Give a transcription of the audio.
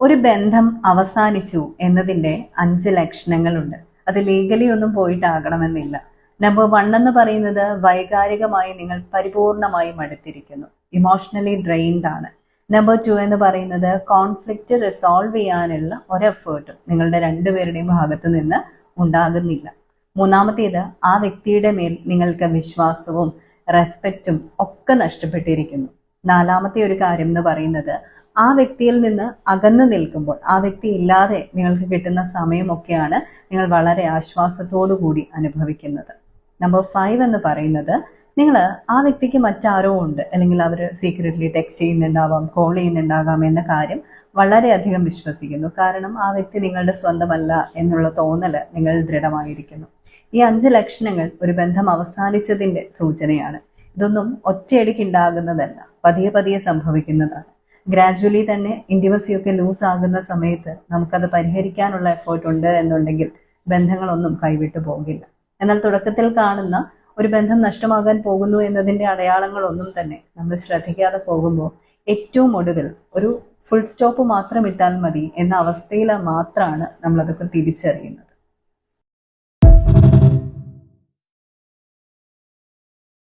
ഒരു ബന്ധം അവസാനിച്ചു എന്നതിൻ്റെ 5 ലക്ഷണങ്ങളുണ്ട്. അത് ലീഗലി ഒന്നും പോയിട്ടാകണമെന്നില്ല. നമ്പർ 1 എന്ന് പറയുന്നത് വൈകാരികമായി നിങ്ങൾ പരിപൂർണമായി മടുത്തിരിക്കുന്നു, ഇമോഷണലി ഡ്രെയിൻഡ് ആണ്. നമ്പർ 2 എന്ന് പറയുന്നത് കോൺഫ്ലിക്റ്റ് റിസോൾവ് ചെയ്യാനുള്ള ഒരു എഫേർട്ടും നിങ്ങളുടെ രണ്ടുപേരുടെയും ഭാഗത്ത് നിന്ന് ഉണ്ടാകുന്നില്ല. മൂന്നാമത്തേത്, ആ വ്യക്തിയുടെ മേൽ നിങ്ങൾക്ക് വിശ്വാസവും റെസ്പെക്റ്റും ഒക്കെ നഷ്ടപ്പെട്ടിരിക്കുന്നു. നാലാമത്തെ ഒരു കാര്യം എന്ന് പറയുന്നത്, ആ വ്യക്തിയിൽ നിന്ന് അകന്നു നിൽക്കുമ്പോൾ, ആ വ്യക്തി ഇല്ലാതെ നിങ്ങൾക്ക് കിട്ടുന്ന സമയമൊക്കെയാണ് നിങ്ങൾ വളരെ ആശ്വാസത്തോടു കൂടി അനുഭവിക്കുന്നത്. നമ്പർ 5 എന്ന് പറയുന്നത്, നിങ്ങൾ ആ വ്യക്തിക്ക് മറ്റാരോ ഉണ്ട്, അല്ലെങ്കിൽ അവർ സീക്രറ്റ്ലി ടെക്സ്റ്റ് ചെയ്യുന്നുണ്ടാവാം, കോൾ ചെയ്യുന്നുണ്ടാകാം എന്ന കാര്യം വളരെയധികം വിശ്വസിക്കുന്നു. കാരണം ആ വ്യക്തി നിങ്ങളുടെ സ്വന്തമല്ല എന്നുള്ള തോന്നൽ നിങ്ങൾ ദൃഢമായിരിക്കുന്നു. ഈ 5 ലക്ഷണങ്ങൾ ഒരു ബന്ധം അവസാനിച്ചതിൻ്റെ സൂചനയാണ്. ഇതൊന്നും ഒറ്റയടിക്ക് ഉണ്ടാകുന്നതല്ല, പതിയെ പതിയെ സംഭവിക്കുന്നതാണ്. ഗ്രാജുവലി തന്നെ ഇൻറ്റിമസിയൊക്കെ ലൂസ് ആകുന്ന സമയത്ത് നമുക്കത് പരിഹരിക്കാനുള്ള എഫേർട്ട് ഉണ്ട് എന്നുണ്ടെങ്കിൽ ബന്ധങ്ങളൊന്നും കൈവിട്ടു പോകില്ല. എന്നാൽ തുടക്കത്തിൽ കാണുന്ന ഒരു ബന്ധം നഷ്ടമാകാൻ പോകുന്നു എന്നതിൻ്റെ അടയാളങ്ങളൊന്നും തന്നെ നമ്മൾ ശ്രദ്ധിക്കാതെ പോകുമ്പോൾ ഏറ്റവും ഒടുവിൽ ഒരു ഫുൾ സ്റ്റോപ്പ് മാത്രം ഇട്ടാൽ മതി എന്ന അവസ്ഥയിൽ മാത്രമാണ് നമ്മളതൊക്കെ തിരിച്ചറിയുന്നത്.